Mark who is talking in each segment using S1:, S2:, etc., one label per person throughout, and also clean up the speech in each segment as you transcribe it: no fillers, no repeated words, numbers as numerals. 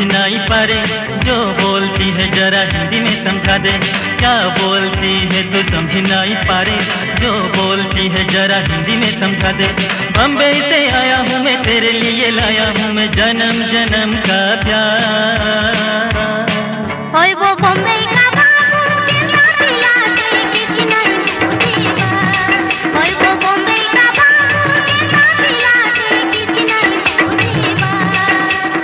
S1: नहीं पारे, जो बोलती है जरा हिंदी में समझा दे। क्या बोलती है तू समझ नहीं पारे, जो बोलती है जरा हिंदी में समझा दे। बम्बई से आया हूँ मैं, तेरे लिए लाया हूँ मैं जन्म जन्म का प्यार।
S2: ओए वो बम्बई का बाबू केला पिला दे, किसी नहीं पूछेगा। ओए वो बम्बई का बाबू केला पिला दे, किसी नहीं पूछेगा।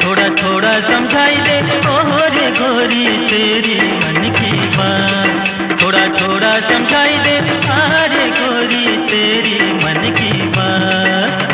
S1: थोड़ा थोड़ा समझाई दे ओ रे गोरी तेरी मन की बात। थोड़ा थोड़ा समझाई दे अरे गोरी तेरी मन की बात।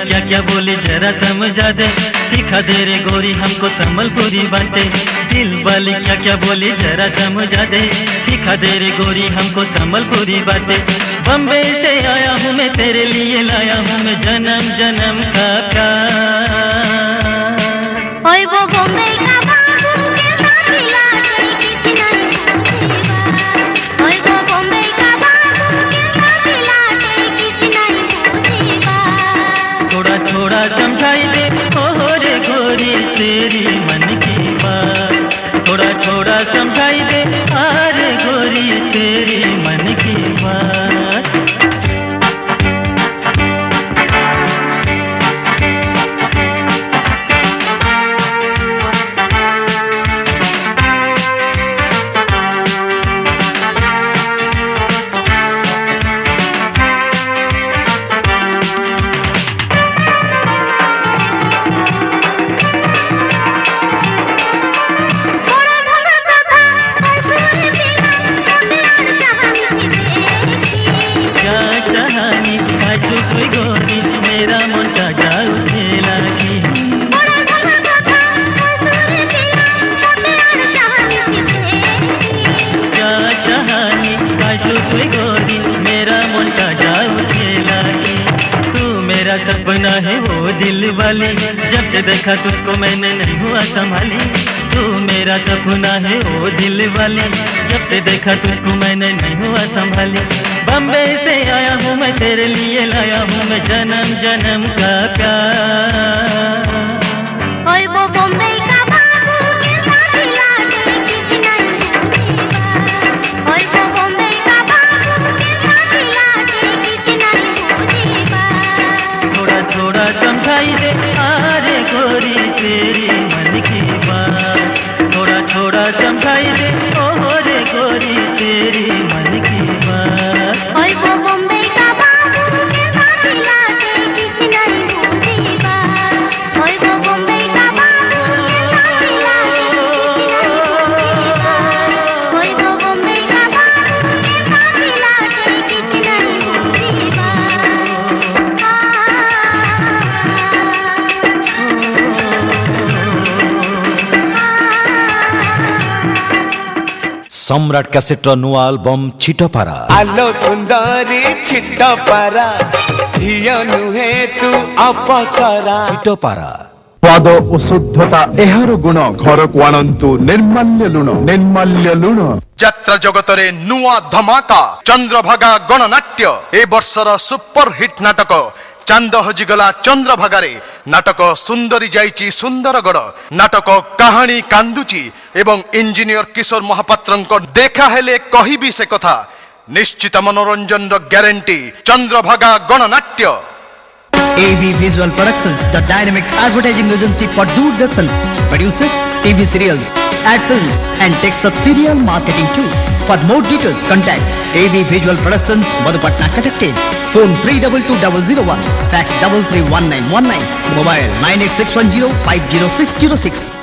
S1: क्या क्या बोले जरा समझा दे, सिखा दे रे गोरी हमको संबलपुरी बातें। दिल वाली क्या क्या बोले जरा समझा दे, सिखा दे रे गोरी हमको संबलपुरी बातें। बम्बई से आया हूँ मैं, तेरे लिए लाया हूँ मैं जन्म जन्म का प्यार।
S2: ओए वो बम्बई का बाबू केला पिला दे, किसी नहीं पूछेगा। ओए वो बम्बई का बाबू केला पिला दे, किसी नहीं पूछेगा।
S1: थोड़ा थोड़ा समझाई दे ओ रे गोरी तेरी मन की बात। थोड़ा थोड़ा समझाई दे अरे गोरी तेरी मन की बात। कोई गोरी मेरा मन का जाऊ खेला की। क्या कहानी काजू कोई गोरी मेरा मन का जाऊ खेला की। तू मेरा सपना है वो दिल वाली, जब से देखा तुझको मैंने नहीं हुआ संभाली। तू मेरा सपना है वो दिल वाली, जब से देखा तुझको मैंने नहीं हुआ संभाली। बम्बई से आया हूँ मैं, तेरे लिए लाया हूँ मैं जन्म जन्म का प्यार।
S2: ओए वो बम्बई का बाबू केला पिला दे, किसी नहीं पूछेगा। ओए वो बम्बई का बाबू केला पिला दे, किसी नहीं पूछेगा।
S1: थोड़ा थोड़ा समझाई दे अरे गोरी तेरी मन की बात। थोड़ा थोड़ा समझाई दे ओ रे गोरी तेरी मन की बात।
S2: ओए वो बम्बई का बाबू केला पिला दे, किसी नहीं पूछेगा। ओए वो बम्बई का बाबू केला पिला दे, किसी नहीं पूछेगा। ओए वो बम्बई का बाबू केला पिला दे, किसी नहीं
S3: सम्राट कैसेट नुआ एल्बम छिटपारा।
S4: आलो सुंदरी छिटपारा, धिया नुहे तू अपसरा।
S3: छिटपारा
S5: स्वाद और शुद्धता एहार गुण घर को आणंतु निर्माल्य लुण। निर्माल्य लुण
S3: ଯାତ୍ରା ଜଗତରେ ନୂଆ ଧମାକା ଚନ୍ଦ୍ରଭାଗା ଗଣନାଟ୍ୟ। ଏ ବର୍ଷର ସୁପର ହିଟ୍ ନାଟକ ଚାନ୍ଦ ହଜିଗଲା ଚନ୍ଦ୍ରଭାଗାରେ। ନାଟକ ସୁନ୍ଦରୀ ଯାଇଛି ସୁନ୍ଦରଗଡ଼। ନାଟକ କାହାଣୀ କାନ୍ଦୁଛି ଏବଂ ଇଞ୍ଜିନିୟର କିଶୋର ମହାପାତ୍ରଙ୍କ ଦେଖା ହେଲେ କହିବି ସେ କଥା। ନିଶ୍ଚିତ ମନୋରଞ୍ଜନର guarantee Chandrabhaga Gananatya.
S6: AV Visual Productions, the dynamic advertising agency for Doordarshan, produces TV serials, ad films and text of serial marketing too. For more details, contact AV Visual Productions, Madhupatna, Katakate. Phone 322001, fax 331919, mobile 98610 50606.